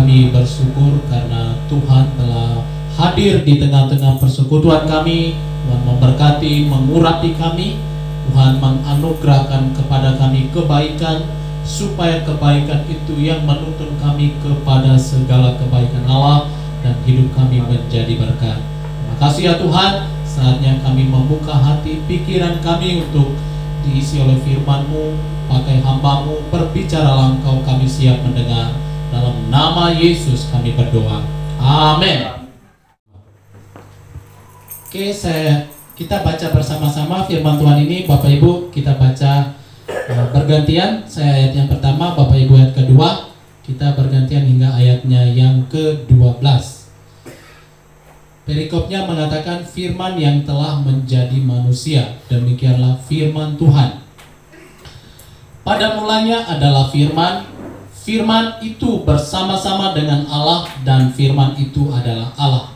Kami bersyukur karena Tuhan telah hadir di tengah-tengah persekutuan kami. Tuhan memberkati, mengurapi kami. Tuhan menganugerahkan kepada kami kebaikan, supaya kebaikan itu yang menuntun kami kepada segala kebaikan Allah, dan hidup kami menjadi berkat. Terima kasih ya Tuhan. Saatnya kami membuka hati, pikiran kami untuk diisi oleh firman-Mu. Pakai hamba-Mu, berbicaralah Engkau, kami siap mendengar. Dalam nama Yesus kami berdoa. Amin. Oke, kita baca bersama-sama firman Tuhan ini. Bapak Ibu, kita baca bergantian. Saya ayat yang pertama, Bapak Ibu ayat kedua. Kita bergantian hingga ayatnya yang ke-12. Perikopnya mengatakan firman yang telah menjadi manusia. Demikianlah firman Tuhan. Pada mulanya adalah firman. Firman itu bersama-sama dengan Allah, dan firman itu adalah Allah.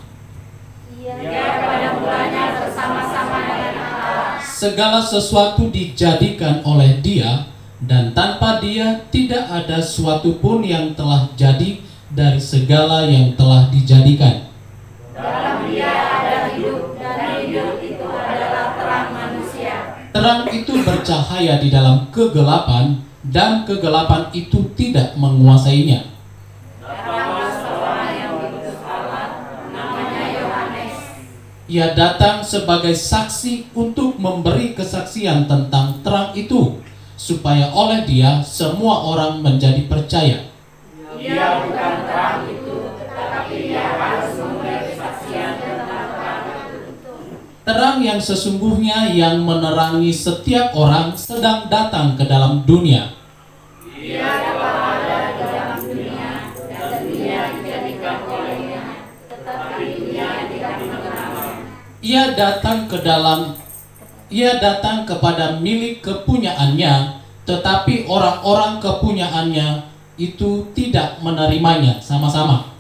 Ia pada mulanya bersama-sama dengan Allah. Segala sesuatu dijadikan oleh Dia, dan tanpa Dia tidak ada suatu pun yang telah jadi dari segala yang telah dijadikan. Dalam Dia ada hidup, dan hidup itu adalah terang manusia. Terang itu bercahaya di dalam kegelapan, dan kegelapan itu tidak menguasainya. Datanglah seorang yang diutus Allah, namanya Yohanes. Ia datang sebagai saksi untuk memberi kesaksian tentang terang itu, supaya oleh Dia semua orang menjadi percaya. Ia bukan terang itu, tetapi Ia harus memberi kesaksian tentang terang itu. Terang yang sesungguhnya yang menerangi setiap orang sedang datang ke dalam dunia. Ia telah ada di dalam dunia, dan dunia dijadikan olehnya, tetapi dunia tidak mengenalnya. Ia datang kepada milik kepunyaannya, tetapi orang-orang kepunyaannya itu tidak menerimanya. Sama-sama.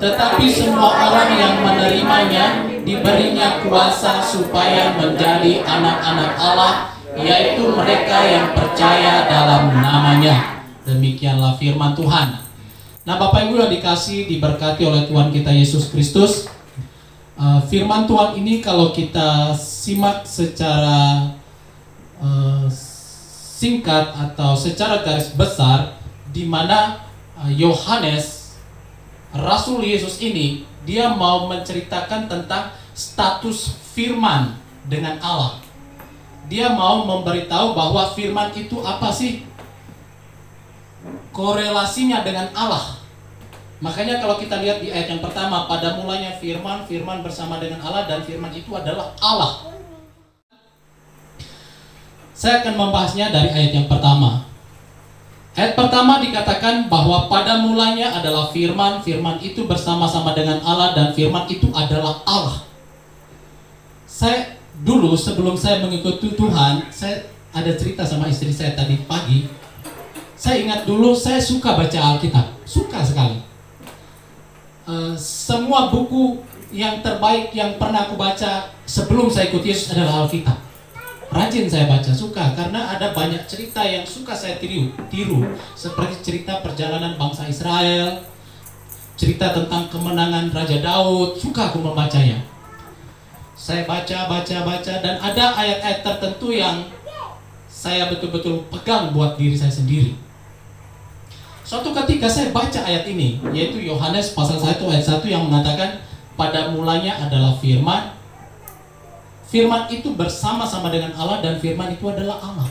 Tetapi semua orang yang menerimanya diberinya kuasa supaya menjadi anak-anak Allah, yaitu mereka yang percaya dalam namanya. Demikianlah firman Tuhan. Nah, Bapak Ibu yang dikasih, diberkati oleh Tuhan kita Yesus Kristus, firman Tuhan ini kalau kita simak secara singkat atau secara garis besar, di mana Yohanes Rasul Yesus ini, dia mau menceritakan tentang status firman dengan Allah. Dia mau memberitahu bahwa firman itu apa sih? Korelasinya dengan Allah. Makanya kalau kita lihat di ayat yang pertama, pada mulanya firman, firman bersama dengan Allah, dan firman itu adalah Allah. Saya akan membahasnya dari ayat yang pertama. Ayat pertama dikatakan bahwa pada mulanya adalah firman, firman itu bersama-sama dengan Allah, dan firman itu adalah Allah. Saya dulu sebelum saya mengikuti Tuhan, saya ada cerita sama istri saya tadi pagi. Saya ingat dulu saya suka baca Alkitab, suka sekali. Semua buku yang terbaik yang pernah aku baca sebelum saya ikut Yesus adalah Alkitab. Rajin saya baca, suka, karena ada banyak cerita yang suka saya tiru, seperti cerita perjalanan bangsa Israel, cerita tentang kemenangan Raja Daud, suka aku membacanya. Saya baca, dan ada ayat-ayat tertentu yang saya betul-betul pegang buat diri saya sendiri. Suatu ketika saya baca ayat ini, yaitu Yohanes pasal 1 ayat 1 yang mengatakan pada mulanya adalah firman. Firman itu bersama-sama dengan Allah, dan firman itu adalah Allah.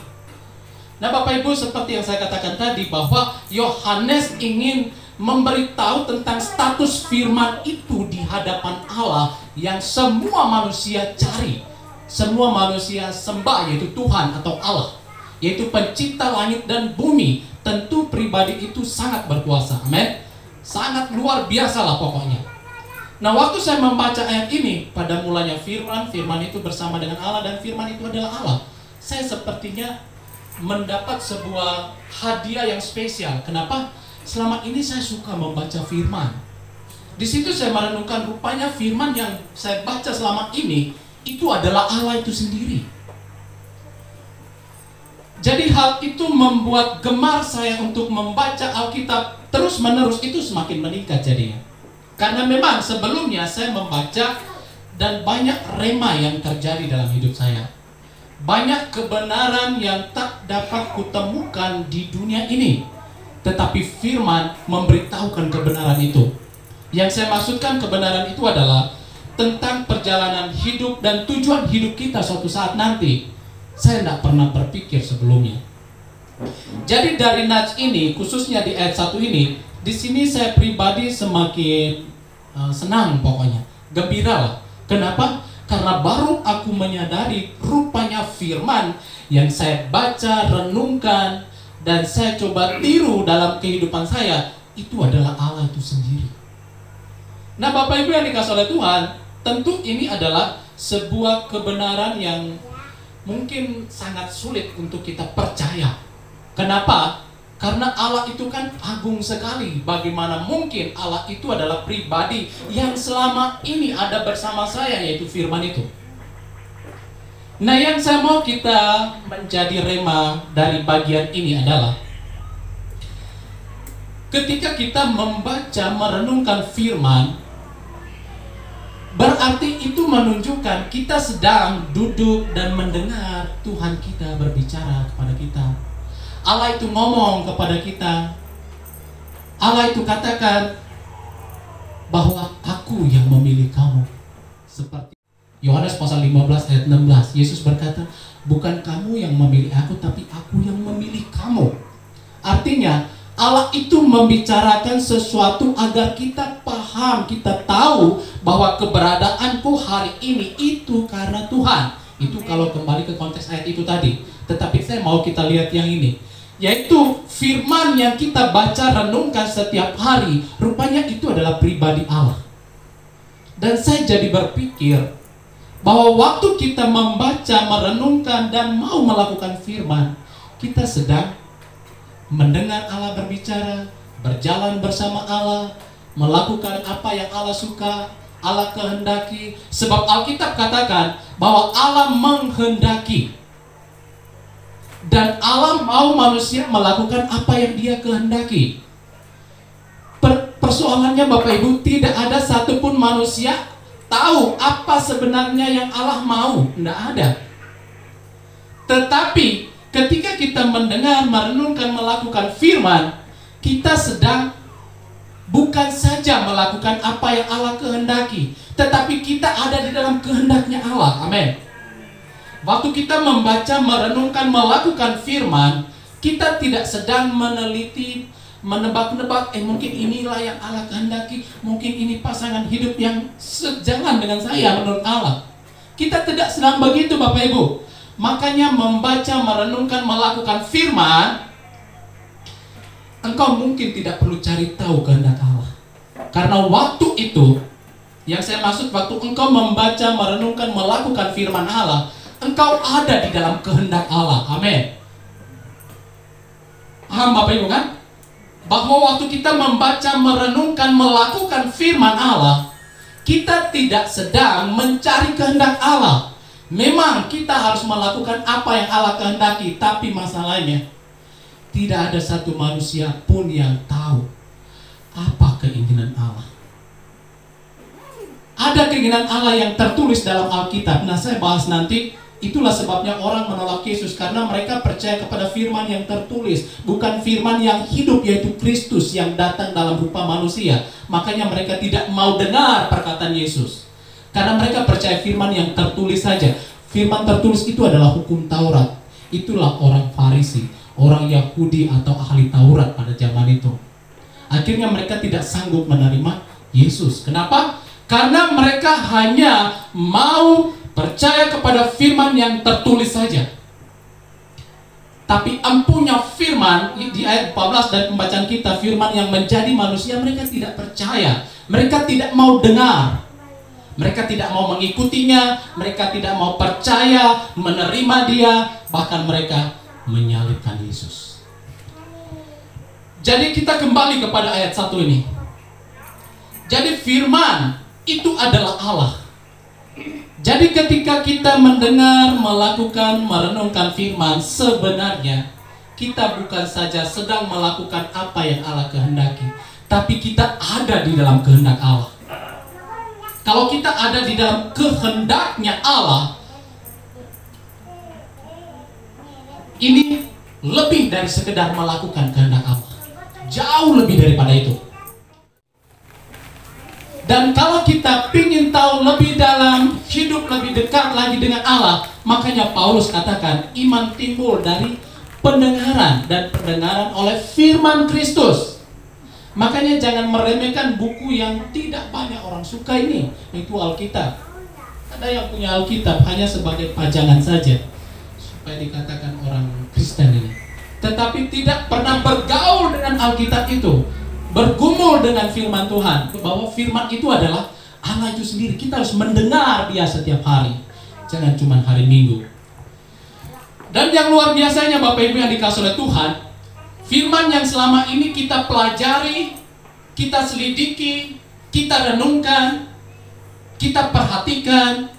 Nah, Bapak Ibu, seperti yang saya katakan tadi, bahwa Yohanes ingin memberitahu tentang status firman itu di hadapan Allah yang semua manusia cari, semua manusia sembah, yaitu Tuhan atau Allah, yaitu pencipta langit dan bumi. Tentu pribadi itu sangat berkuasa, amin. Sangat luar biasa lah pokoknya. Nah, waktu saya membaca ayat ini, pada mulanya firman, firman itu bersama dengan Allah, dan firman itu adalah Allah, saya sepertinya mendapat sebuah hadiah yang spesial. Kenapa? Selama ini saya suka membaca firman. Di situ saya merenungkan, rupanya firman yang saya baca selama ini itu adalah Allah itu sendiri. Jadi hal itu membuat gemar saya untuk membaca Alkitab terus-menerus itu semakin meningkat jadinya. Karena memang sebelumnya saya membaca dan banyak rema yang terjadi dalam hidup saya. Banyak kebenaran yang tak dapat kutemukan di dunia ini. Tetapi firman memberitahukan kebenaran itu. Yang saya maksudkan kebenaran itu adalah tentang perjalanan hidup dan tujuan hidup kita suatu saat nanti. Saya tidak pernah berpikir sebelumnya. Jadi dari nats ini, khususnya di ayat 1 ini, di sini saya pribadi semakin senang pokoknya, gembira lah. Kenapa? Karena baru aku menyadari rupanya firman yang saya baca, renungkan, dan saya coba tiru dalam kehidupan saya, itu adalah Allah itu sendiri. Nah Bapak Ibu yang dikasihi oleh Tuhan, tentu ini adalah sebuah kebenaran yang mungkin sangat sulit untuk kita percaya. Kenapa? Karena Allah itu kan agung sekali. Bagaimana mungkin Allah itu adalah pribadi yang selama ini ada bersama saya, yaitu firman itu. Nah yang saya mau kita menjadi rema dari bagian ini adalah ketika kita membaca, merenungkan firman, berarti itu menunjukkan kita sedang duduk dan mendengar Tuhan kita berbicara kepada kita. Allah itu ngomong kepada kita. Allah itu katakan bahwa aku yang memilih kamu. Seperti Yohanes pasal 15 ayat 16, Yesus berkata, bukan kamu yang memilih aku, tapi aku yang memilih kamu. Artinya Allah itu membicarakan sesuatu agar kita paham, kita tahu bahwa keberadaanku hari ini itu karena Tuhan. Itu kalau kembali ke konteks ayat itu tadi. Tetapi saya mau kita lihat yang ini, yaitu firman yang kita baca, renungkan setiap hari, rupanya itu adalah pribadi Allah. Dan saya jadi berpikir bahwa waktu kita membaca, merenungkan, dan mau melakukan firman, kita sedang mendengar Allah berbicara, berjalan bersama Allah, melakukan apa yang Allah suka, Allah kehendaki. Sebab Alkitab katakan bahwa Allah menghendaki, dan Allah mau manusia melakukan apa yang Dia kehendaki. Persoalannya Bapak Ibu, tidak ada satupun manusia tahu apa sebenarnya yang Allah mau. Tidak ada. Tetapi ketika kita mendengar, merenungkan, melakukan firman, kita sedang bukan saja melakukan apa yang Allah kehendaki, tetapi kita ada di dalam kehendaknya Allah. Amin. Waktu kita membaca, merenungkan, melakukan firman, kita tidak sedang meneliti, menebak-nebak, mungkin inilah yang Allah kehendaki, mungkin ini pasangan hidup yang sejalan dengan saya menurut Allah. Kita tidak sedang begitu Bapak Ibu. Makanya membaca, merenungkan, melakukan firman, engkau mungkin tidak perlu cari tahu kehendak Allah. Karena waktu itu, yang saya maksud waktu engkau membaca, merenungkan, melakukan firman Allah, engkau ada di dalam kehendak Allah. Amin. Paham Bapak Ibu kan? Bahwa waktu kita membaca, merenungkan, melakukan firman Allah, kita tidak sedang mencari kehendak Allah. Memang kita harus melakukan apa yang Allah kehendaki, tapi masalahnya tidak ada satu manusia pun yang tahu apa keinginan Allah. Ada keinginan Allah yang tertulis dalam Alkitab. Nah, saya bahas nanti. Itulah sebabnya orang menolak Yesus, karena mereka percaya kepada firman yang tertulis, bukan firman yang hidup, yaitu Kristus yang datang dalam rupa manusia. Makanya mereka tidak mau dengar perkataan Yesus, karena mereka percaya firman yang tertulis saja. Firman tertulis itu adalah hukum Taurat. Itulah orang Farisi, orang Yahudi atau ahli Taurat pada zaman itu. Akhirnya mereka tidak sanggup menerima Yesus. Kenapa? Karena mereka hanya mau percaya kepada firman yang tertulis saja. Tapi empunya firman, di ayat 14 dan pembacaan kita, firman yang menjadi manusia, mereka tidak percaya. Mereka tidak mau dengar. Mereka tidak mau mengikutinya. Mereka tidak mau percaya, menerima Dia. Bahkan mereka menyalibkan Yesus. Jadi kita kembali kepada ayat 1 ini. Jadi firman itu adalah Allah. Jadi ketika kita mendengar, melakukan, merenungkan firman, sebenarnya kita bukan saja sedang melakukan apa yang Allah kehendaki, tapi kita ada di dalam kehendak Allah. Kalau kita ada di dalam kehendaknya Allah, ini lebih dari sekedar melakukan kehendak Allah. Jauh lebih daripada itu. Dan kalau kita ingin tahu lebih dalam, hidup lebih dekat lagi dengan Allah, makanya Paulus katakan iman timbul dari pendengaran, dan pendengaran oleh firman Kristus. Makanya jangan meremehkan buku yang tidak banyak orang suka ini, itu Alkitab. Ada yang punya Alkitab hanya sebagai pajangan saja, supaya dikatakan orang Kristen ini, tetapi tidak pernah bergaul dengan Alkitab itu, bergumul dengan firman Tuhan, bahwa firman itu adalah Allah itu sendiri. Kita harus mendengar dia setiap hari, jangan cuma hari Minggu. Dan yang luar biasanya Bapak Ibu yang dikasihi oleh Tuhan, firman yang selama ini kita pelajari, kita selidiki, kita renungkan, kita perhatikan,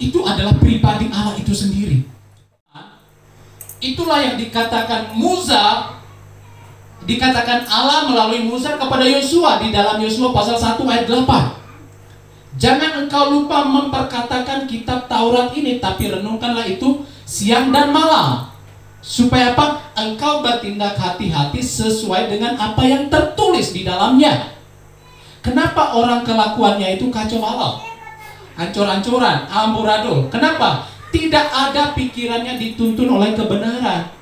itu adalah pribadi Allah itu sendiri. Itulah yang dikatakan Musa, dikatakan Allah melalui Musa kepada Yosua di dalam Yosua pasal 1 ayat 8. Jangan engkau lupa memperkatakan kitab Taurat ini, tapi renungkanlah itu siang dan malam, supaya apa? Engkau bertindak hati-hati sesuai dengan apa yang tertulis di dalamnya. Kenapa orang kelakuannya itu kacau balau, hancur-hancuran, amburadul? Kenapa? Tidak ada pikirannya dituntun oleh kebenaran.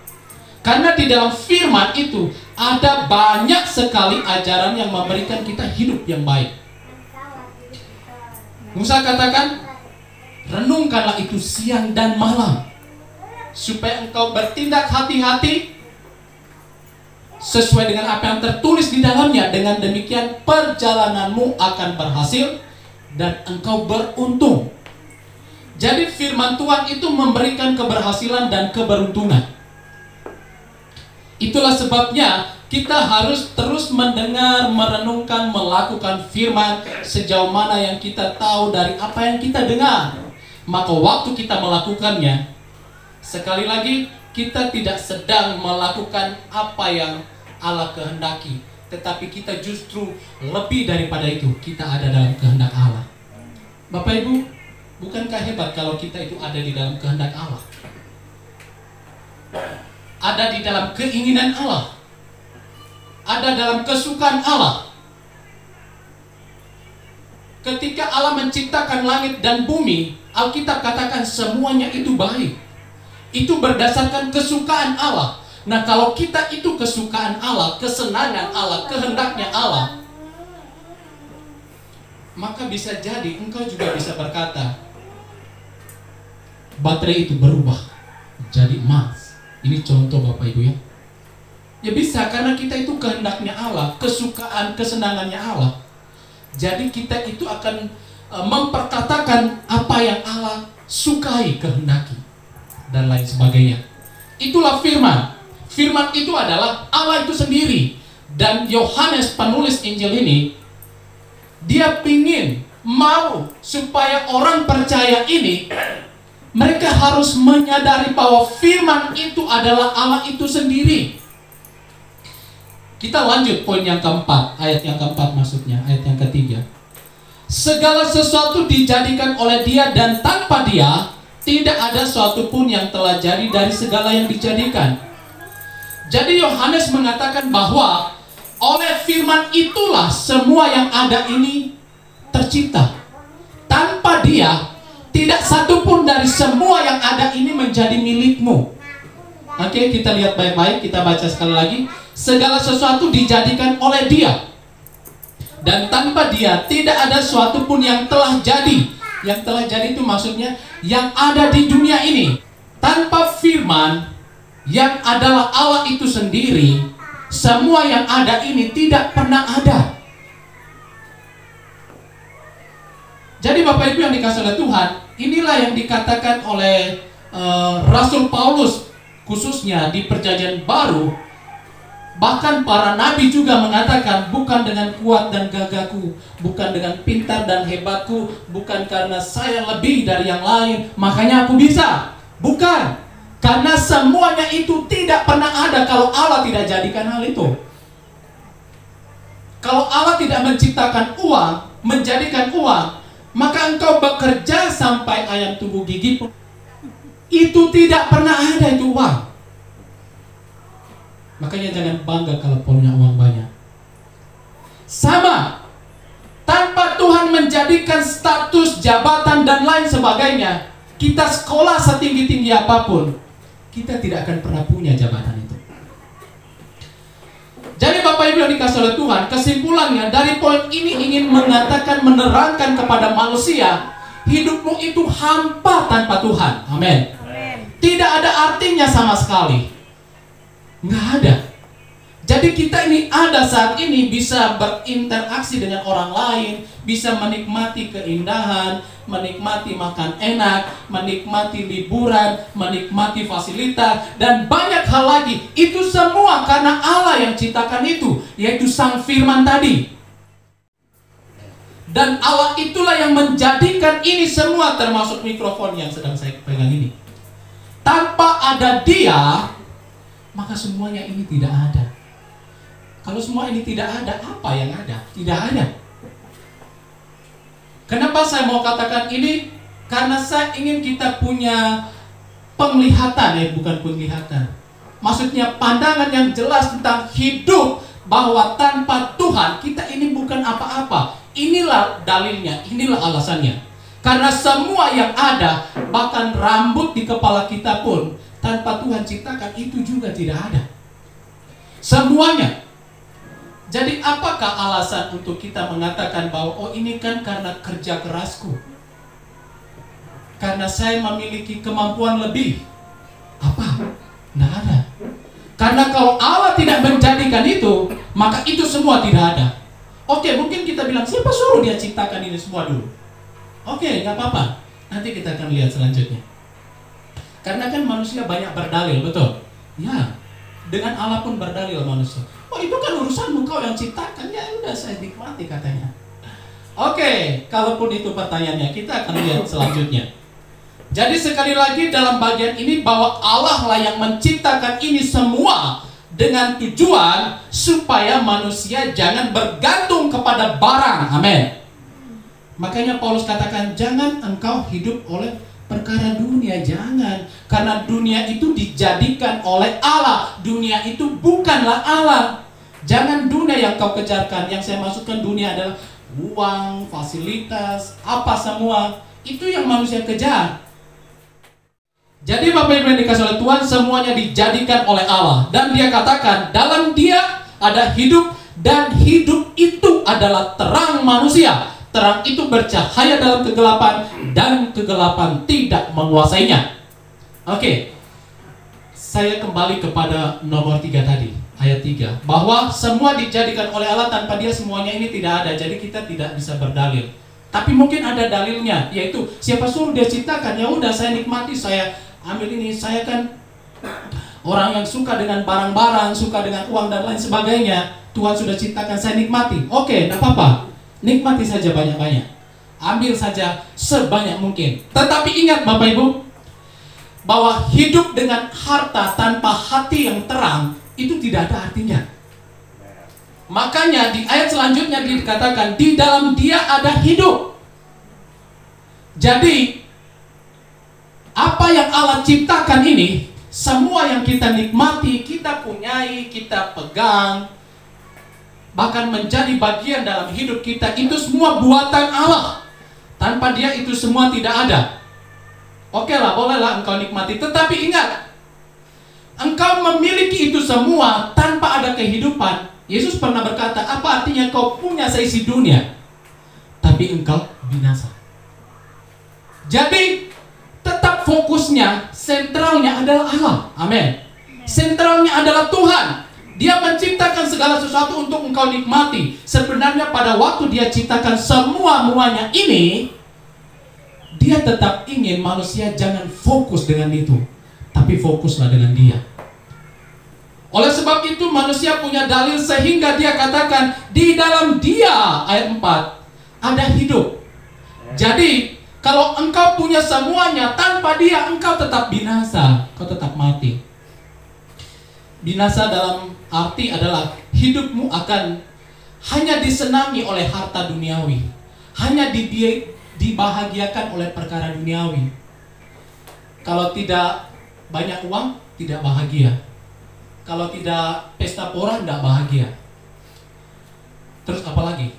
Karena di dalam firman itu ada banyak sekali ajaran yang memberikan kita hidup yang baik. Musa katakan, renungkanlah itu siang dan malam, supaya engkau bertindak hati-hati sesuai dengan apa yang tertulis di dalamnya. Dengan demikian perjalananmu akan berhasil dan engkau beruntung. Jadi firman Tuhan itu memberikan keberhasilan dan keberuntungan. Itulah sebabnya kita harus terus mendengar, merenungkan, melakukan firman sejauh mana yang kita tahu dari apa yang kita dengar. Maka waktu kita melakukannya, sekali lagi, kita tidak sedang melakukan apa yang Allah kehendaki, tetapi kita justru lebih daripada itu, kita ada dalam kehendak Allah. Bapak Ibu, bukankah hebat kalau kita itu ada di dalam kehendak Allah? Ada di dalam keinginan Allah, ada dalam kesukaan Allah. Ketika Allah menciptakan langit dan bumi, Alkitab katakan semuanya itu baik. Itu berdasarkan kesukaan Allah. Nah, kalau kita itu kesukaan Allah, kesenangan Allah, kehendaknya Allah, maka bisa jadi engkau juga bisa berkata, baterai itu berubah jadi emas. Ini contoh Bapak Ibu ya. Ya bisa, karena kita itu kehendaknya Allah, kesukaan, kesenangannya Allah. Jadi kita itu akan memperkatakan apa yang Allah sukai, kehendaki, dan lain sebagainya. Itulah firman. Firman itu adalah Allah itu sendiri. Dan Yohanes penulis Injil ini, dia ingin, mau supaya orang percaya ini, mereka harus menyadari bahwa firman itu adalah Allah itu sendiri. Kita lanjut poin yang keempat, ayat yang keempat maksudnya, ayat yang ketiga. Segala sesuatu dijadikan oleh Dia, dan tanpa Dia tidak ada suatu pun yang telah jadi dari segala yang dijadikan. Jadi Yohanes mengatakan bahwa oleh firman itulah semua yang ada ini tercipta. Tanpa Dia, tidak satu pun dari semua yang ada ini menjadi milikmu. Oke, kita lihat baik-baik, kita baca sekali lagi. Segala sesuatu dijadikan oleh Dia, dan tanpa Dia tidak ada suatu pun yang telah jadi. Yang telah jadi itu maksudnya yang ada di dunia ini. Tanpa firman yang adalah Allah itu sendiri, semua yang ada ini tidak pernah ada. Jadi Bapak Ibu yang dikasihi oleh Tuhan, inilah yang dikatakan oleh Rasul Paulus, khususnya di Perjanjian Baru, Bahkan para nabi juga mengatakan, bukan dengan kuat dan gagahku, bukan dengan pintar dan hebatku, bukan karena saya lebih dari yang lain, makanya aku bisa. Bukan. Karena semuanya itu tidak pernah ada kalau Allah tidak jadikan hal itu. Kalau Allah tidak menciptakan uang, menjadikan uang, maka engkau bekerja sampai ayam tumbuh gigi pun, itu tidak pernah ada itu uang. Makanya jangan bangga kalau punya uang banyak. Sama, tanpa Tuhan menjadikan status, jabatan, dan lain sebagainya, kita sekolah setinggi-tinggi apapun, kita tidak akan pernah punya jabatan itu. Jadi Bapak Ibu yang dikasih oleh Tuhan, kesimpulannya dari poin ini ingin mengatakan, menerangkan kepada manusia, hidupmu itu hampa tanpa Tuhan. Amin. Tidak ada artinya sama sekali. Nggak ada. Jadi kita ini ada saat ini bisa berinteraksi dengan orang lain, bisa menikmati keindahan, menikmati makan enak, menikmati liburan, menikmati fasilitas, dan banyak hal lagi. Itu semua karena Allah yang ciptakan itu, yaitu Sang Firman tadi. Dan Allah itulah yang menjadikan ini semua, termasuk mikrofon yang sedang saya pegang ini. Tanpa ada Dia, maka semuanya ini tidak ada. Kalau semua ini tidak ada, apa yang ada? Tidak ada. Kenapa saya mau katakan ini? Karena saya ingin kita punya penglihatan, bukan penglihatan. Maksudnya pandangan yang jelas tentang hidup, bahwa tanpa Tuhan kita ini bukan apa-apa. Inilah dalilnya, inilah alasannya. Karena semua yang ada, bahkan rambut di kepala kita pun, tanpa Tuhan ciptakan, itu juga tidak ada. Semuanya. Jadi apakah alasan untuk kita mengatakan bahwa oh ini kan karena kerja kerasku, karena saya memiliki kemampuan lebih? Apa? Tidak ada. Karena kalau Allah tidak menjadikan itu, maka itu semua tidak ada. Oke, mungkin kita bilang, siapa suruh Dia ciptakan ini semua dulu? Oke, nggak apa-apa. Nanti kita akan lihat selanjutnya. Karena kan manusia banyak berdalil, betul? Ya, dengan Allah pun berdalil manusia. Oh itu kan urusanmu, kau yang ciptakan. Ya udah, saya nikmati katanya. Oke, kalaupun itu pertanyaannya, kita akan lihat selanjutnya. Jadi sekali lagi dalam bagian ini, bahwa Allah lah yang menciptakan ini semua dengan tujuan supaya manusia jangan bergantung kepada barang. Amin. Makanya Paulus katakan, jangan engkau hidup oleh perkara dunia, jangan. Karena dunia itu dijadikan oleh Allah. Dunia itu bukanlah Allah. Jangan dunia yang kau kejarkan. Yang saya maksudkan dunia adalah uang, fasilitas, apa semua. Itu yang manusia kejar. Jadi Bapak Ibu yang dikasih oleh Tuhan, semuanya dijadikan oleh Allah. Dan Dia katakan, dalam Dia ada hidup, dan hidup itu adalah terang manusia. Terang itu bercahaya dalam kegelapan, dan kegelapan tidak menguasainya. Oke, saya kembali kepada nomor 3 tadi, ayat 3, bahwa semua dijadikan oleh Allah, tanpa Dia semuanya ini tidak ada. Jadi kita tidak bisa berdalil. Tapi mungkin ada dalilnya, yaitu siapa suruh Dia ciptakan? Ya udah, saya nikmati, saya ambil ini. Saya kan orang yang suka dengan barang-barang, suka dengan uang dan lain sebagainya. Tuhan sudah ciptakan, saya nikmati. Oke, tidak apa-apa. Nikmati saja banyak-banyak. Ambil saja sebanyak mungkin. Tetapi ingat Bapak Ibu, bahwa hidup dengan harta tanpa hati yang terang, itu tidak ada artinya. Makanya di ayat selanjutnya dikatakan, di dalam Dia ada hidup. Jadi apa yang Allah ciptakan ini, semua yang kita nikmati, kita punyai, kita pegang, bahkan menjadi bagian dalam hidup kita, itu semua buatan Allah. Tanpa Dia itu semua tidak ada. Oke lah, bolehlah engkau nikmati. Tetapi ingat, engkau memiliki itu semua tanpa ada kehidupan. Yesus pernah berkata, apa artinya kau punya seisi dunia, tapi engkau binasa? Jadi tetap fokusnya, sentralnya adalah Allah. Amin. Sentralnya adalah Tuhan. Dia menciptakan segala sesuatu untuk engkau nikmati. Sebenarnya pada waktu Dia ciptakan semua-muanya ini, Dia tetap ingin manusia jangan fokus dengan itu, tapi fokuslah dengan Dia. Oleh sebab itu manusia punya dalil sehingga dia katakan di dalam dia, ayat 4, ada hidup. Jadi kalau engkau punya semuanya, tanpa dia engkau tetap binasa, kau tetap mati. Binasa dalam arti adalah hidupmu akan hanya disenangi oleh harta duniawi, hanya dibahagiakan oleh perkara duniawi. Kalau tidak banyak uang, tidak bahagia. Kalau tidak pesta pora, tidak bahagia. Terus apa lagi?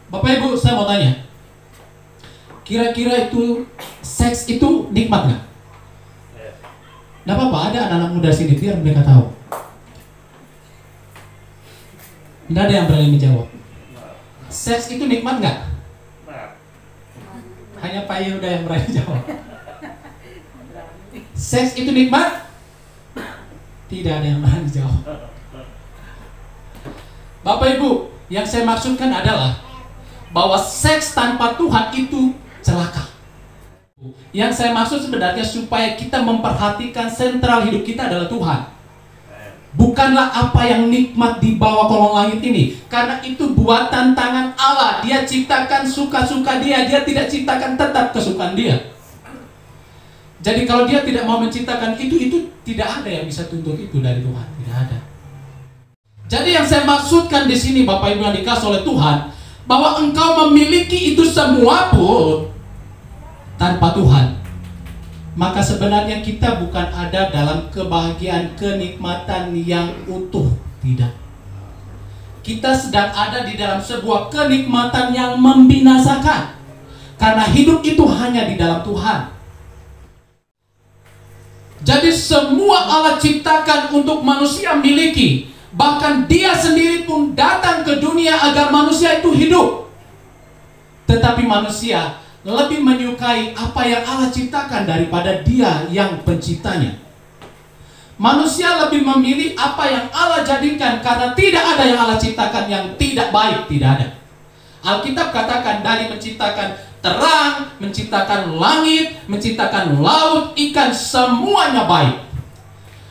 Bapak Ibu, saya mau tanya, kira-kira itu seks itu nikmat nggak? Nggak apa-apa, ada anak-anak muda sini biar mereka tahu. Nggak ada yang berani menjawab. Seks itu nikmat nggak? Hanya Pak Yuda yang berani jawab. Seks itu nikmat? Tidak ada yang berani jawab. Bapak Ibu, yang saya maksudkan adalah bahwa seks tanpa Tuhan itu celaka. Yang saya maksud sebenarnya supaya kita memperhatikan sentral hidup kita adalah Tuhan. Bukanlah apa yang nikmat di bawah kolong langit ini, karena itu buatan tangan Allah. Dia ciptakan suka-suka dia tidak ciptakan tetap kesukaan dia. Jadi kalau dia tidak mau menciptakan itu tidak ada yang bisa tuntut itu dari Tuhan, tidak ada. Jadi yang saya maksudkan di sini Bapak Ibu yang dikasih oleh Tuhan, bahwa engkau memiliki itu semua pun tanpa Tuhan, maka sebenarnya kita bukan ada dalam kebahagiaan, kenikmatan yang utuh, tidak. Kita sedang ada di dalam sebuah kenikmatan yang membinasakan, karena hidup itu hanya di dalam Tuhan. Jadi semua Allah ciptakan untuk manusia miliki. Bahkan dia sendiri pun datang ke dunia agar manusia itu hidup. Tetapi manusia lebih menyukai apa yang Allah ciptakan daripada dia yang penciptanya. Manusia lebih memilih apa yang Allah jadikan, karena tidak ada yang Allah ciptakan yang tidak baik, tidak ada. Alkitab katakan dari menciptakan terang, menciptakan langit, menciptakan laut, ikan, semuanya baik.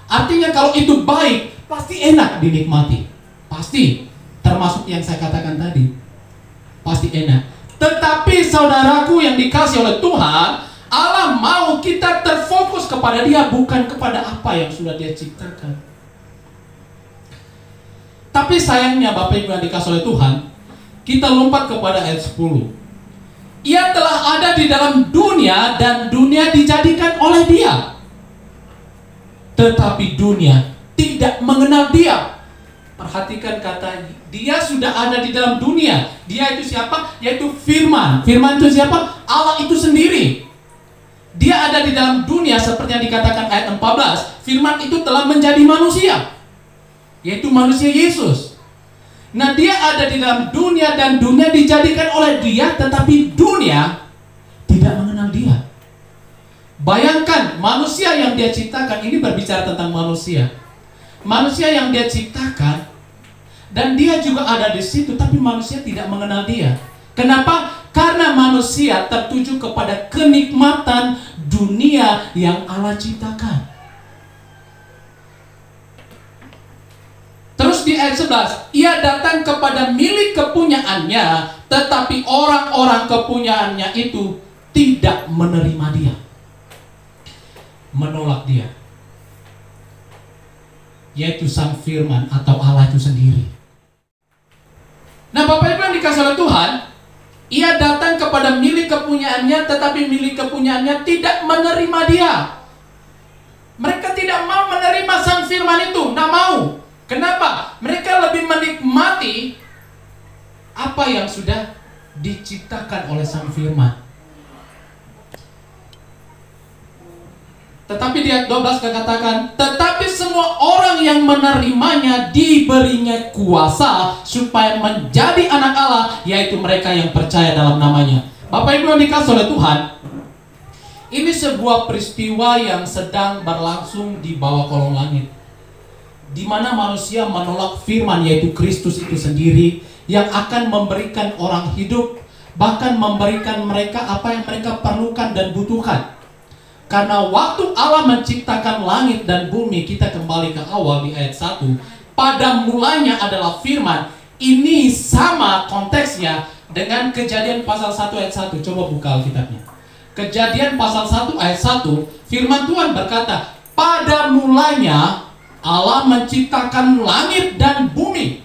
Artinya kalau itu baik, pasti enak dinikmati. Pasti, termasuk yang saya katakan tadi. Pasti enak. Tetapi saudaraku yang dikasih oleh Tuhan, Allah mau kita terfokus kepada dia, bukan kepada apa yang sudah dia ciptakan. Tapi sayangnya Bapak Ibu yang dikasih oleh Tuhan, kita lompat kepada ayat 10. Ia telah ada di dalam dunia dan dunia dijadikan oleh dia, tetapi dunia tidak mengenal dia. Perhatikan kata, dia sudah ada di dalam dunia. Dia itu siapa? Yaitu Firman. Firman itu siapa? Allah itu sendiri. Dia ada di dalam dunia seperti yang dikatakan ayat 14. Firman itu telah menjadi manusia, yaitu manusia Yesus. Nah, dia ada di dalam dunia dan dunia dijadikan oleh dia, tetapi dunia tidak mengenal dia. Bayangkan, manusia yang dia ciptakan, ini berbicara tentang manusia. Manusia yang dia ciptakan, dan dia juga ada di situ, tapi manusia tidak mengenal dia. Kenapa? Karena manusia tertuju kepada kenikmatan dunia yang Allah ciptakan. Terus di ayat 11, ia datang kepada milik kepunyaannya, tetapi orang-orang kepunyaannya itu tidak menerima dia, menolak dia, yaitu Sang Firman atau Allah itu sendiri. Nah Bapak Ibu yang dikasih oleh Tuhan, ia datang kepada milik kepunyaannya, tetapi milik kepunyaannya tidak menerima dia. Mereka tidak mau menerima Sang Firman itu, tidak mau. Kenapa? Mereka lebih menikmati apa yang sudah diciptakan oleh Sang Firman. Tetapi di ayat 12 katakan, tetapi semua orang yang menerimanya diberinya kuasa supaya menjadi anak Allah, yaitu mereka yang percaya dalam namanya. Bapak Ibu yang dikasih oleh Tuhan, ini sebuah peristiwa yang sedang berlangsung di bawah kolong langit, di mana manusia menolak Firman, yaitu Kristus itu sendiri, yang akan memberikan orang hidup, bahkan memberikan mereka apa yang mereka perlukan dan butuhkan. Karena waktu Allah menciptakan langit dan bumi, kita kembali ke awal di ayat 1, pada mulanya adalah firman. Ini sama konteksnya dengan Kejadian pasal 1 ayat 1. Coba buka Alkitabnya. Kejadian pasal 1 ayat 1, firman Tuhan berkata, pada mulanya Allah menciptakan langit dan bumi.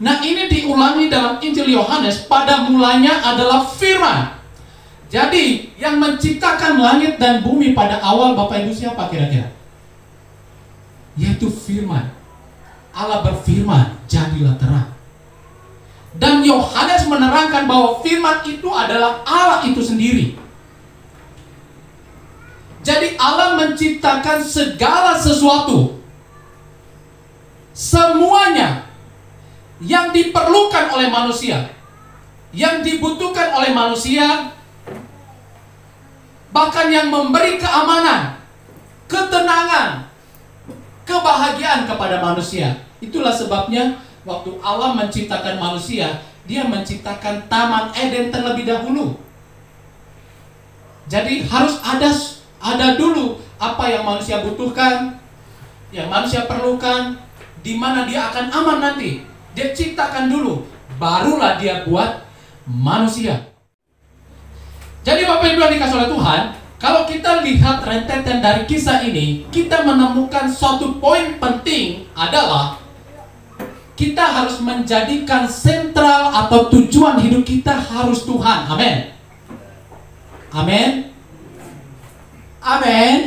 Nah, ini diulangi dalam Injil Yohanes, pada mulanya adalah firman. Jadi, yang menciptakan langit dan bumi pada awal Bapak Ibu siapa kira-kira? Yaitu firman. Allah berfirman, jadilah terang. Dan Yohanes menerangkan bahwa firman itu adalah Allah itu sendiri. Jadi Allah menciptakan segala sesuatu, semuanya yang diperlukan oleh manusia, yang dibutuhkan oleh manusia, bahkan yang memberi keamanan, ketenangan, kebahagiaan kepada manusia. Itulah sebabnya waktu Allah menciptakan manusia, Dia menciptakan Taman Eden terlebih dahulu. Jadi harus ada dulu apa yang manusia butuhkan, yang manusia perlukan, di mana dia akan aman nanti. Dia ciptakan dulu, barulah dia buat manusia. Jadi Bapak Ibu yang dikasih oleh Tuhan, kalau kita lihat rentetan dari kisah ini, kita menemukan suatu poin penting adalah kita harus menjadikan sentral atau tujuan hidup kita harus Tuhan. Amin. Amin. Amin.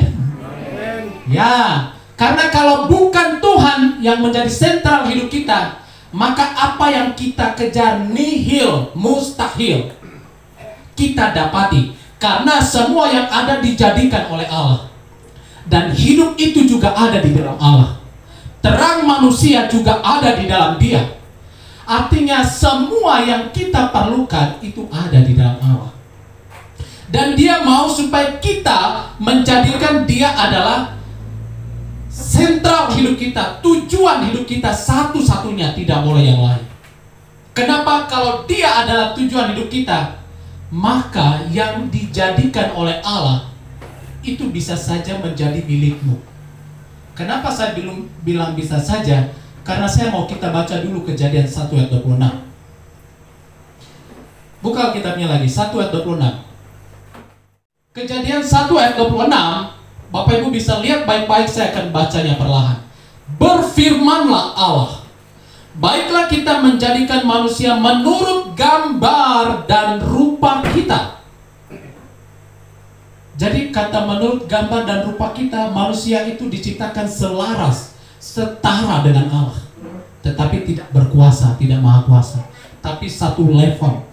Ya, karena kalau bukan Tuhan yang menjadi sentral hidup kita, maka apa yang kita kejar nihil, mustahil kita dapati. Karena semua yang ada dijadikan oleh Allah. Dan hidup itu juga ada di dalam Allah. Terang manusia juga ada di dalam Dia. Artinya semua yang kita perlukan itu ada di dalam Allah. Dan Dia mau supaya kita menjadikan Dia adalah sentral hidup kita, tujuan hidup kita satu-satunya, tidak boleh yang lain. Kenapa? Kalau Dia adalah tujuan hidup kita, maka yang dijadikan oleh Allah itu bisa saja menjadi milikmu. Kenapa saya bilang bisa saja? Karena saya mau kita baca dulu Kejadian 1 ayat 26. Buka kitabnya lagi, 1 ayat 26. Kejadian 1 ayat 26, Bapak Ibu bisa lihat baik-baik, saya akan bacanya perlahan. Berfirmanlah Allah, baiklah kita menjadikan manusia menurut gambar dan rupa kita. Jadi kata menurut gambar dan rupa kita, manusia itu diciptakan selaras, setara dengan Allah. Tetapi tidak berkuasa, tidak maha kuasa, tapi satu level.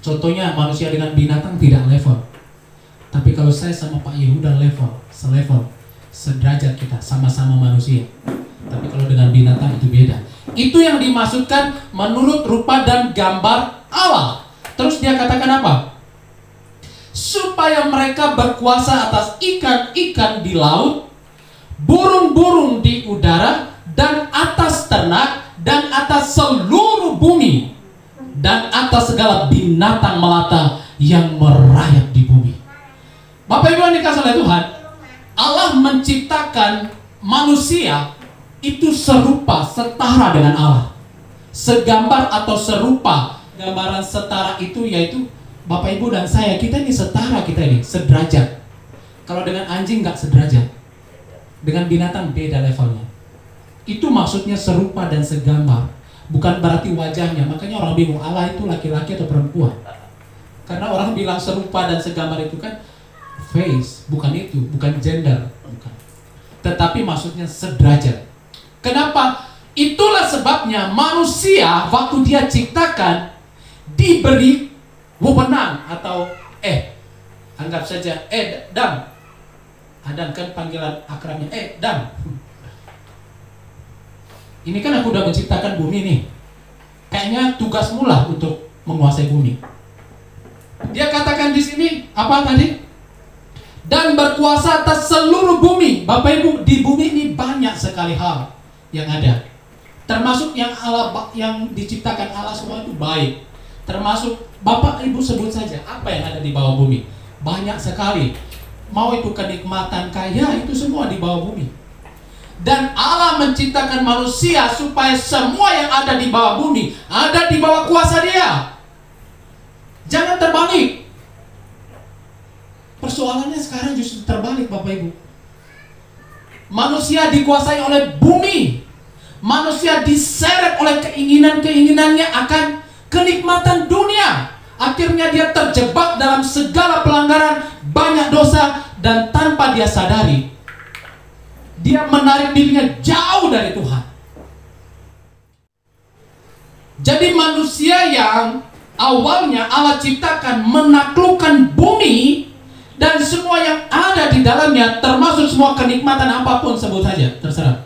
Contohnya manusia dengan binatang tidak level. Tapi kalau saya sama Pak Yehuda level, selevel, sederajat kita, sama-sama manusia. Tapi kalau dengan binatang itu beda. Itu yang dimaksudkan menurut rupa dan gambar Allah. Terus dia katakan apa? Supaya mereka berkuasa atas ikan-ikan di laut, burung-burung di udara, dan atas ternak, dan atas seluruh bumi, dan atas segala binatang melata yang merayap di bumi. Bapak Ibu yang dikasihi oleh Tuhan, Allah menciptakan manusia itu serupa, setara dengan Allah. Segambar atau serupa. Gambaran setara itu yaitu Bapak Ibu dan saya, kita ini setara, kita ini sederajat. Kalau dengan anjing nggak sederajat, dengan binatang beda levelnya. Itu maksudnya serupa dan segambar. Bukan berarti wajahnya. Makanya orang bingung, Allah itu laki-laki atau perempuan. Karena orang bilang serupa dan segambar itu kan face, bukan itu, bukan gender, bukan. Tetapi maksudnya sederajat. Kenapa? Itulah sebabnya manusia waktu dia ciptakan diberi wewenang atau anggap saja Dam. Adam kan panggilan akrabnya Dam. Ini kan aku udah menciptakan bumi nih. Kayaknya tugasmu lah untuk menguasai bumi. Dia katakan di sini apa tadi? Dan berkuasa atas seluruh bumi. Bapak Ibu, di bumi ini banyak sekali hal yang ada. Termasuk yang diciptakan Allah semua itu baik. Termasuk Bapak Ibu sebut saja apa yang ada di bawah bumi. banyak sekali. Mau itu kenikmatan kaya, itu semua di bawah bumi. Dan Allah menciptakan manusia supaya semua yang ada di bawah bumi ada di bawah kuasa Dia. Jangan terbalik. Persoalannya sekarang justru terbalik, Bapak Ibu. Manusia dikuasai oleh bumi. Manusia diseret oleh keinginan-keinginannya akan kenikmatan dunia. Akhirnya dia terjebak dalam segala pelanggaran, banyak dosa, dan tanpa dia sadari, dia menarik dirinya jauh dari Tuhan. Jadi manusia yang awalnya Allah ciptakan menaklukkan bumi dan semua yang ada di dalamnya, termasuk semua kenikmatan apapun, sebut saja, terserah.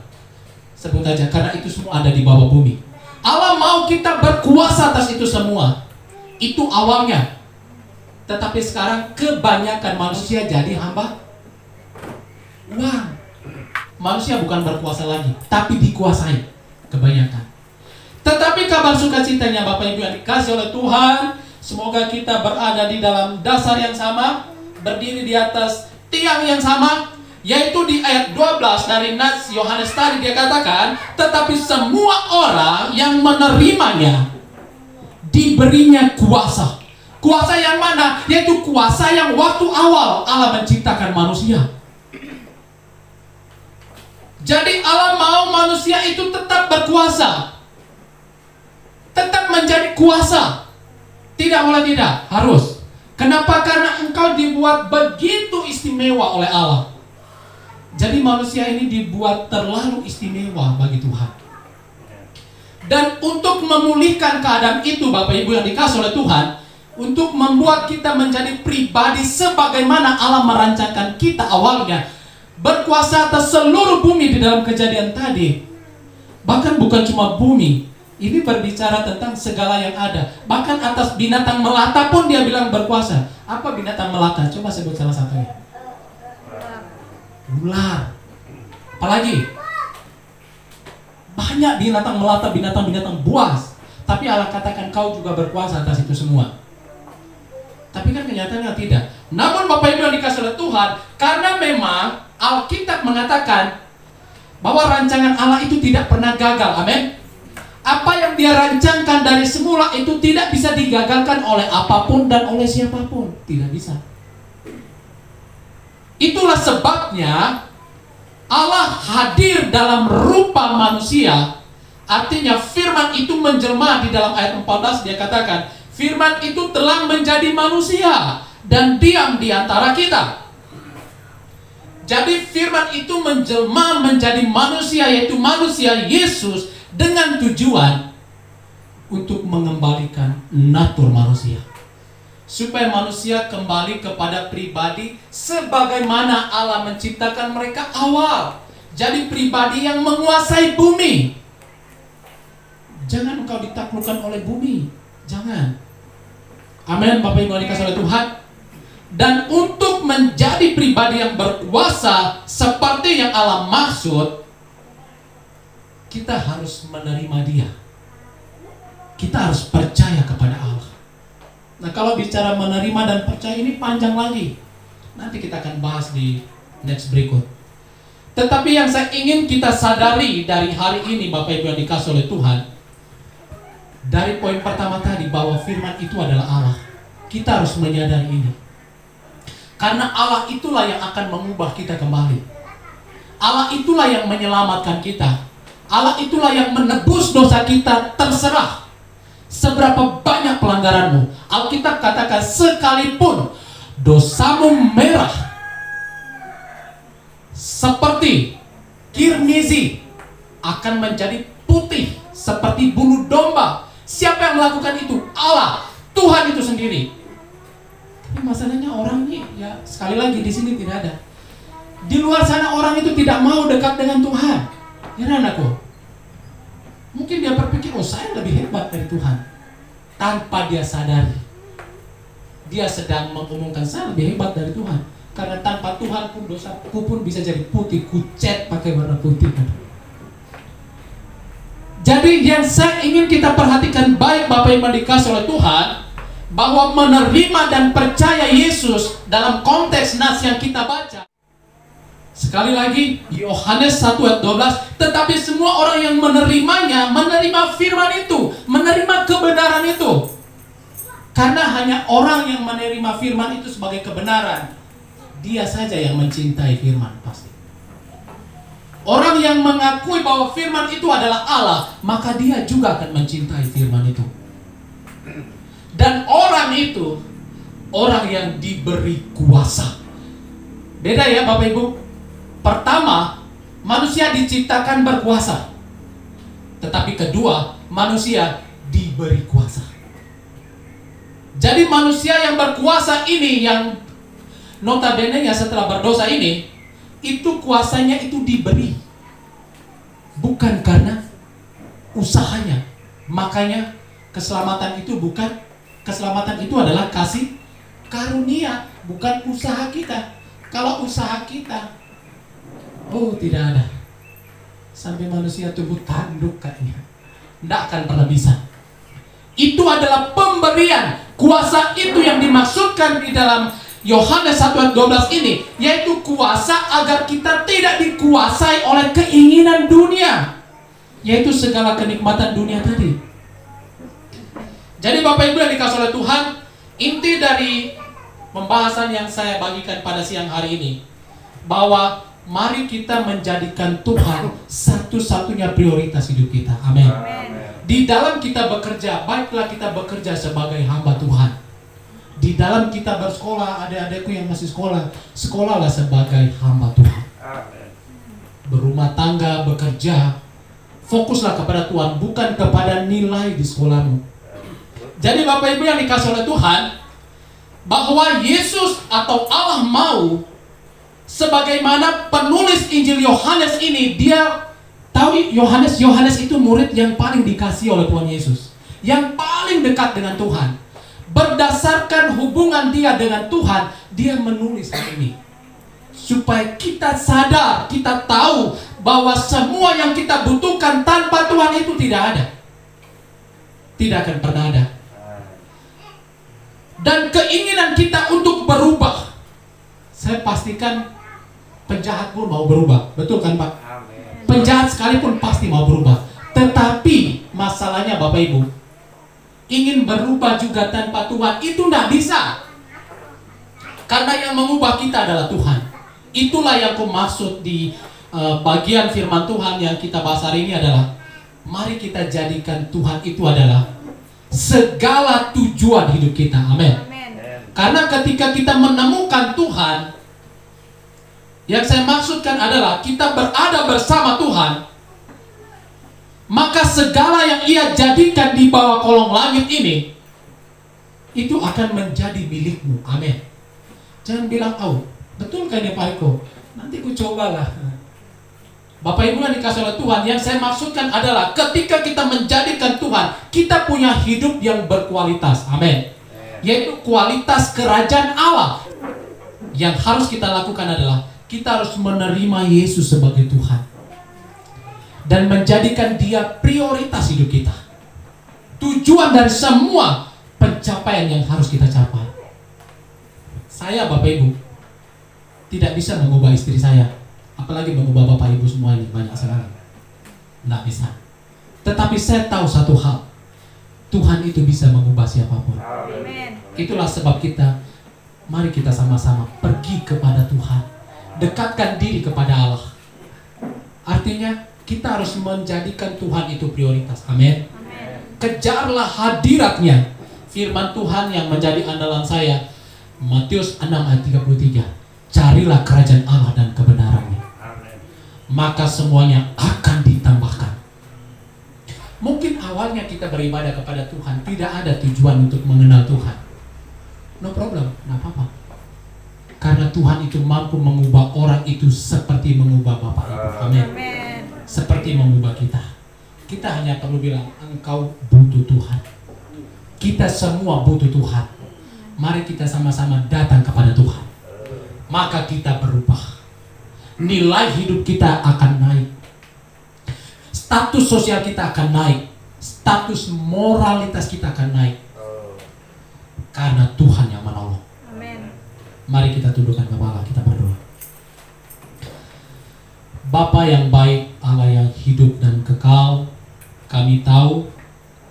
Sebut saja, karena itu semua ada di bawah bumi. Allah mau kita berkuasa atas itu semua. Itu awalnya. Tetapi sekarang kebanyakan manusia jadi hamba uang. Manusia bukan berkuasa lagi, tapi dikuasai kebanyakan. Tetapi kabar sukacitanya Bapak Ibu yang dikasih oleh Tuhan, semoga kita berada di dalam dasar yang sama, berdiri di atas tiang yang sama, yaitu di ayat 12 dari Nats Yohanes tadi dia katakan, tetapi semua orang yang menerimanya diberinya kuasa. Kuasa yang mana? Yaitu kuasa yang waktu awal Allah menciptakan manusia. Jadi Allah mau manusia itu tetap berkuasa, tetap menjadi kuasa. Tidak boleh tidak, harus. Kenapa? Karena engkau dibuat begitu istimewa oleh Allah. Jadi manusia ini dibuat terlalu istimewa bagi Tuhan. Dan untuk memulihkan keadaan itu, Bapak Ibu yang dikasih oleh Tuhan, untuk membuat kita menjadi pribadi sebagaimana Allah merancangkan kita awalnya, berkuasa atas seluruh bumi di dalam Kejadian tadi. Bahkan bukan cuma bumi, ini berbicara tentang segala yang ada. Bahkan atas binatang melata pun dia bilang berkuasa. Apa binatang melata? Coba sebut salah satunya. Ular. Apalagi? Banyak binatang melata, binatang-binatang buas. Tapi Allah katakan kau juga berkuasa atas itu semua. Tapi kan kenyataannya tidak. Namun Bapak Ibu yang dikasih oleh Tuhan, karena memang Alkitab mengatakan bahwa rancangan Allah itu tidak pernah gagal. Amin. Apa yang dia rancangkan dari semula itu tidak bisa digagalkan oleh apapun dan oleh siapapun. Tidak bisa. Itulah sebabnya Allah hadir dalam rupa manusia. Artinya firman itu menjelma. Di dalam ayat 14 dia katakan, firman itu telah menjadi manusia dan diam di antara kita. Jadi firman itu menjelma menjadi manusia, yaitu manusia Yesus, dengan tujuan untuk mengembalikan natur manusia, supaya manusia kembali kepada pribadi sebagaimana Allah menciptakan mereka awal. Jadi pribadi yang menguasai bumi. Jangan engkau ditaklukkan oleh bumi. Jangan. Amin, Bapak Ibu dikasih oleh Tuhan. Dan untuk menjadi pribadi yang berkuasa seperti yang Allah maksud, kita harus menerima Dia. Kita harus percaya kepada Allah. Nah, kalau bicara menerima dan percaya ini panjang lagi. Nanti kita akan bahas di next berikut. Tetapi yang saya ingin kita sadari dari hari ini, Bapak Ibu yang dikasih oleh Tuhan, dari poin pertama tadi bahwa firman itu adalah Allah. Kita harus menyadari ini. Karena Allah itulah yang akan mengubah kita kembali. Allah itulah yang menyelamatkan kita. Allah itulah yang menebus dosa kita, terserah seberapa banyak pelanggaranmu. Alkitab katakan sekalipun dosamu merah seperti kirmizi, akan menjadi putih seperti bulu domba. Siapa yang melakukan itu? Allah, Tuhan itu sendiri. Tapi masalahnya orang ini, ya sekali lagi di sini tidak ada. Di luar sana orang itu tidak mau dekat dengan Tuhan. Ya anakku, mungkin dia berpikir, oh saya lebih hebat dari Tuhan. Tanpa dia sadari, dia sedang mengumumkan saya lebih hebat dari Tuhan. Karena tanpa Tuhan pun dosaku pun bisa jadi putih, kucet pakai warna putih. Jadi yang saya ingin kita perhatikan baik Bapak Ibu dikasih oleh Tuhan, bahwa menerima dan percaya Yesus dalam konteks nas yang kita baca. Sekali lagi, Yohanes 1 ayat 12, tetapi semua orang yang menerimanya, menerima firman itu, menerima kebenaran itu. Karena hanya orang yang menerima firman itu sebagai kebenaran, dia saja yang mencintai firman pasti. Orang yang mengakui bahwa firman itu adalah Allah, maka dia juga akan mencintai firman itu. Dan orang itu, orang yang diberi kuasa. Beda ya Bapak Ibu. Pertama, manusia diciptakan berkuasa. Tetapi kedua, manusia diberi kuasa. Jadi manusia yang berkuasa ini, yang notabene-nya setelah berdosa ini, itu kuasanya itu diberi, bukan karena usahanya. Makanya keselamatan itu adalah kasih karunia, bukan usaha kita. Kalau usaha kita, oh tidak ada. Sampai manusia tubuh tanduk kayaknya, tidak akan pernah bisa. Itu adalah pemberian. Kuasa itu yang dimaksudkan di dalam Yohanes 1 ayat 12 ini, yaitu kuasa agar kita tidak dikuasai oleh keinginan dunia, yaitu segala kenikmatan dunia tadi. Jadi Bapak Ibu yang dikasihi oleh Tuhan, inti dari pembahasan yang saya bagikan pada siang hari ini, bahwa mari kita menjadikan Tuhan satu-satunya prioritas hidup kita. Amin. Di dalam kita bekerja, baiklah kita bekerja sebagai hamba Tuhan. Di dalam kita bersekolah, adik-adikku yang masih sekolah, sekolahlah sebagai hamba Tuhan. Berumah tangga, bekerja, fokuslah kepada Tuhan, bukan kepada nilai di sekolahmu. Jadi Bapak Ibu yang dikasihi oleh Tuhan, bahwa Yesus atau Allah mau, sebagaimana penulis Injil Yohanes ini, dia tahu Yohanes itu murid yang paling dikasihi oleh Tuhan Yesus, yang paling dekat dengan Tuhan. Berdasarkan hubungan dia dengan Tuhan, dia menulis hal ini supaya kita sadar, kita tahu bahwa semua yang kita butuhkan tanpa Tuhan itu tidak ada, tidak akan pernah ada. Dan keinginan kita untuk berubah, saya pastikan penjahat pun mau berubah, betul kan Pak? Penjahat sekalipun pasti mau berubah. Tetapi masalahnya Bapak Ibu, ingin berubah juga tanpa Tuhan itu tidak bisa. Karena yang mengubah kita adalah Tuhan. Itulah yang aku maksud di bagian firman Tuhan yang kita bahas hari ini adalah, mari kita jadikan Tuhan itu adalah segala tujuan hidup kita. Amin. Karena ketika kita menemukan Tuhan, yang saya maksudkan adalah kita berada bersama Tuhan, maka segala yang Ia jadikan di bawah kolong langit ini, itu akan menjadi milikmu. Amin. Jangan bilang, oh betul kan ya Pak Eko, nanti ku cobalah. Bapak Ibu yang dikasihi oleh Tuhan, yang saya maksudkan adalah ketika kita menjadikan Tuhan, kita punya hidup yang berkualitas. Amin. Yaitu kualitas kerajaan Allah. Yang harus kita lakukan adalah kita harus menerima Yesus sebagai Tuhan dan menjadikan Dia prioritas hidup kita, tujuan dari semua pencapaian yang harus kita capai. Saya Bapak Ibu tidak bisa mengubah istri saya, apalagi mengubah Bapak Ibu semua ini, banyak sekali. Tidak bisa. Tetapi saya tahu satu hal, Tuhan itu bisa mengubah siapapun. Amen. Itulah sebab kita, mari kita sama-sama pergi kepada Tuhan, dekatkan diri kepada Allah. Artinya kita harus menjadikan Tuhan itu prioritas. Amin. Kejarlah hadiratnya. Firman Tuhan yang menjadi andalan saya, Matius 6 ayat 33. Carilah kerajaan Allah dan kebenarannya, maka semuanya akan ditambahkan. Mungkin awalnya kita beribadah kepada Tuhan tidak ada tujuan untuk mengenal Tuhan. No problem, tidak apa-apa. Karena Tuhan itu mampu mengubah orang itu seperti mengubah Bapak Ibu. Amin. Seperti mengubah kita. Kita hanya perlu bilang, engkau butuh Tuhan. Kita semua butuh Tuhan. Mari kita sama-sama datang kepada Tuhan. Maka kita berubah. Nilai hidup kita akan naik. Status sosial kita akan naik. Status moralitas kita akan naik. karena Tuhan yang menolong. Amin. Mari kita tundukkan kepala, kita berdoa. Bapa yang baik, Allah yang hidup dan kekal, kami tahu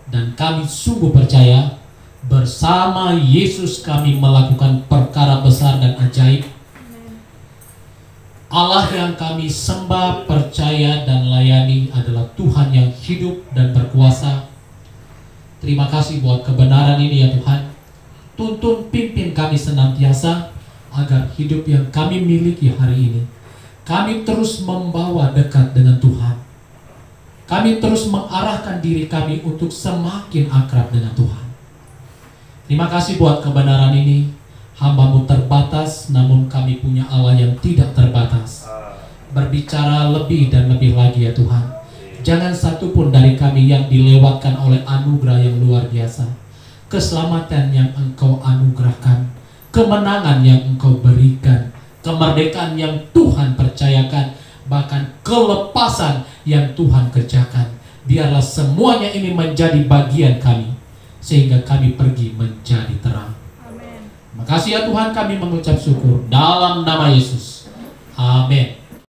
dan kami sungguh percaya bersama Yesus kami melakukan perkara besar dan ajaib. Allah yang kami sembah, percaya dan layani adalah Tuhan yang hidup dan berkuasa. Terima kasih buat kebenaran ini ya Tuhan. Tuntun pimpin kami senantiasa agar hidup yang kami miliki hari ini, kami terus membawa dekat dengan Tuhan. Kami terus mengarahkan diri kami untuk semakin akrab dengan Tuhan. Terima kasih buat kebenaran ini. Hamba-Mu terbatas, namun kami punya Allah yang tidak terbatas. Berbicara lebih dan lebih lagi ya Tuhan. Jangan satu pun dari kami yang dilewatkan oleh anugerah yang luar biasa. Keselamatan yang Engkau anugerahkan, kemenangan yang Engkau berikan, kemerdekaan yang Tuhan percayakan, bahkan kelepasan yang Tuhan kerjakan. Biarlah semuanya ini menjadi bagian kami, sehingga kami pergi menjadi terang. Amin. Terima kasih ya Tuhan, kami mengucap syukur dalam nama Yesus. Amin.